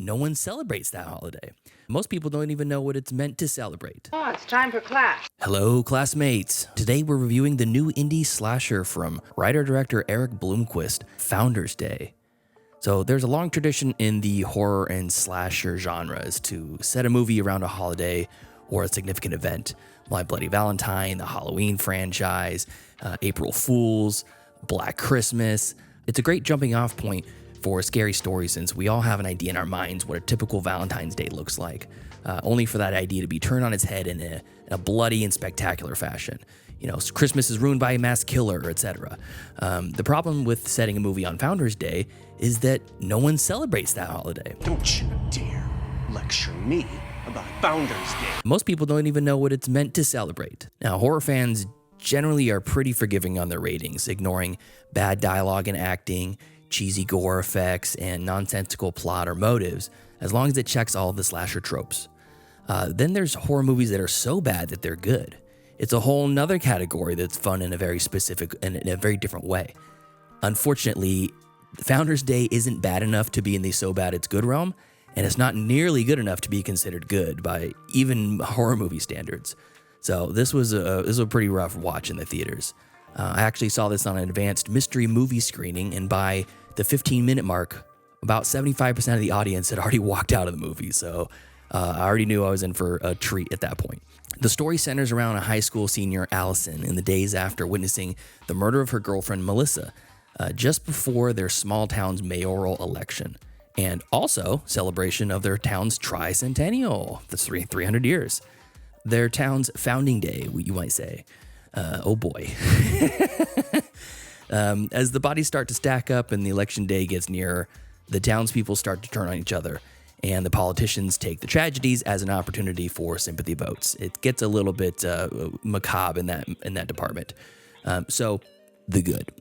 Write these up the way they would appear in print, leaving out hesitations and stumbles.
no one celebrates that holiday. Most people don't even know what it's meant to celebrate. Oh, it's time for class. Hello, classmates. Today we're reviewing the new indie slasher from writer-director Erik Bloomquist, Founders Day. So there's a long tradition in the horror and slasher genres to set a movie around a holiday or a significant event. My Bloody Valentine, the Halloween franchise, April Fools, Black Christmas. It's a great jumping off point for a scary story since we all have an idea in our minds what a typical Valentine's Day looks like, only for that idea to be turned on its head in a bloody and spectacular fashion. You know, Christmas is ruined by a mass killer, etc. The problem with setting a movie on Founders Day is that no one celebrates that holiday. Don't you dare lecture me about Founders Day. Most people don't even know what it's meant to celebrate. Now, horror fans generally are pretty forgiving on their ratings, ignoring bad dialogue and acting, cheesy gore effects, and nonsensical plot or motives, as long as it checks all the slasher tropes. Then there's horror movies that are so bad that they're good. It's a whole nother category that's fun in a very specific and in a very different way. Unfortunately, Founders Day isn't bad enough to be in the so bad it's good realm, and it's not nearly good enough to be considered good by even horror movie standards. So this was a pretty rough watch in the theaters. I actually saw this on an advanced mystery movie screening, and by the 15-minute mark, about 75% of the audience had already walked out of the movie, so I already knew I was in for a treat at that point. The story centers around a high school senior, Allison, in the days after witnessing the murder of her girlfriend, Melissa, just before their small town's mayoral election, and also celebration of their town's tricentennial, that's 300 years. Their town's founding day, you might say. Oh boy. As the bodies start to stack up and the election day gets nearer, the townspeople start to turn on each other, and the politicians take the tragedies as an opportunity for sympathy votes. It gets a little bit macabre in that department. So, the good.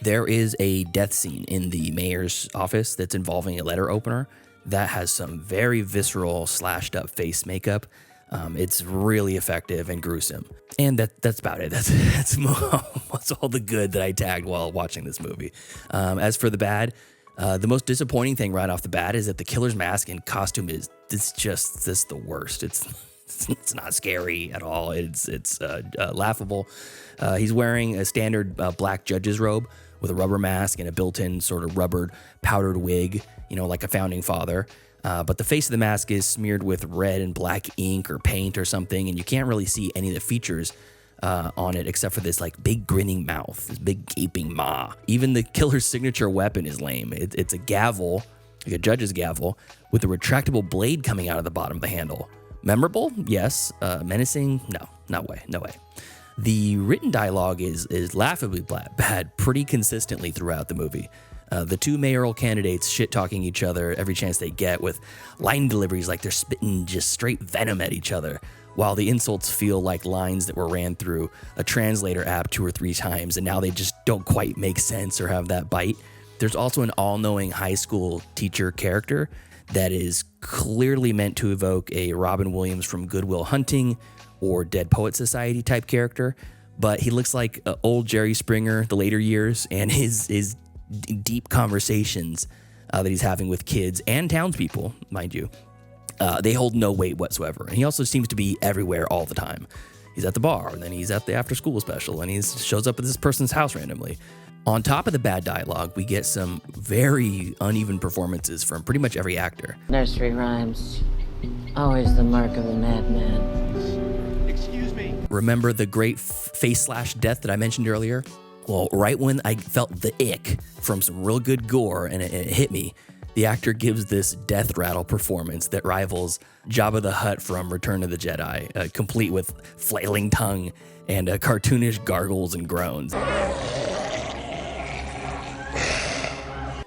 There is a death scene in the mayor's office that's involving a letter opener that has some very visceral, slashed up face makeup. It's really effective and gruesome. And that's about it. That's all the good that I tagged while watching this movie. As for the bad, the most disappointing thing right off the bat is that the killer's mask and costume is just the worst. It's not scary at all. It's laughable. He's wearing a standard black judge's robe with a rubber mask and a built-in sort of rubbered powdered wig, like a founding father. But the face of the mask is smeared with red and black ink or paint or something, and you can't really see any of the features on it except for this big grinning mouth, this big gaping maw. Even the killer's signature weapon is lame. It's a gavel, like a judge's gavel, with a retractable blade coming out of the bottom of the handle. Memorable? Yes. Menacing? No, no way. The written dialogue is laughably bad pretty consistently throughout the movie. The two mayoral candidates shit-talking each other every chance they get with line deliveries like they're spitting just straight venom at each other, while the insults feel like lines that were ran through a translator app 2 or 3 times, and now they just don't quite make sense or have that bite. There's also an all-knowing high school teacher character that is clearly meant to evoke a Robin Williams from Good Will Hunting or Dead Poet Society type character, but he looks like old Jerry Springer, the later years, and his deep conversations that he's having with kids and townspeople, mind you, they hold no weight whatsoever. And he also seems to be everywhere all the time. He's at the bar, and then he's at the after-school special, and he shows up at this person's house randomly. On top of the bad dialogue, we get some very uneven performances from pretty much every actor. Nursery rhymes, always the mark of a madman. Excuse me. Remember the great face/death that I mentioned earlier? Well, right when I felt the ick from some real good gore and it hit me, the actor gives this death rattle performance that rivals Jabba the Hutt from Return of the Jedi, complete with flailing tongue and cartoonish gargles and groans.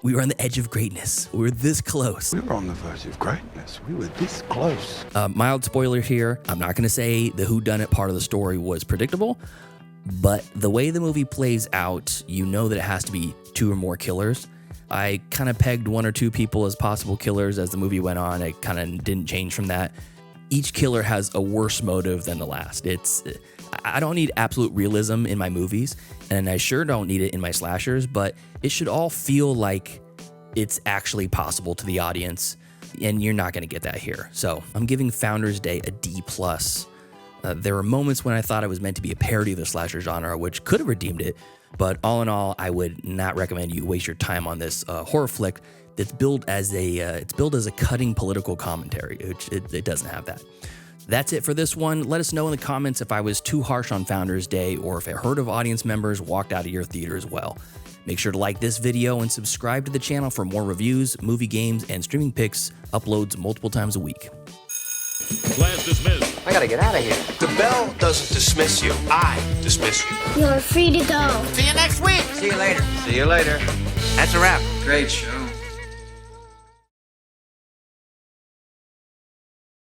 We were on the edge of greatness. We were this close. We were on the verge of greatness. We were this close. Mild spoiler here. I'm not going to say the whodunit part of the story was predictable, but the way the movie plays out, you know that it has to be 2 or more killers. I kind of pegged 1 or 2 people as possible killers as the movie went on. I kind of didn't change from that. Each killer has a worse motive than the last. I don't need absolute realism in my movies, and I sure don't need it in my slashers, but it should all feel like it's actually possible to the audience, and you're not going to get that here. So I'm giving Founders Day a D+. There were moments when I thought it was meant to be a parody of the slasher genre, which could have redeemed it, but all in all, I would not recommend you waste your time on this horror flick that's billed as a cutting political commentary, which it doesn't have that. That's it for this one. Let us know in the comments if I was too harsh on Founders Day or if a herd of audience members walked out of your theater as well. Make sure to like this video and subscribe to the channel for more reviews, movie games, and streaming picks, uploads multiple times a week. Class dismissed. I gotta get out of here. The bell doesn't dismiss you. I dismiss you. You're free to go. See you next week. See you later. See you later. That's a wrap. Great show.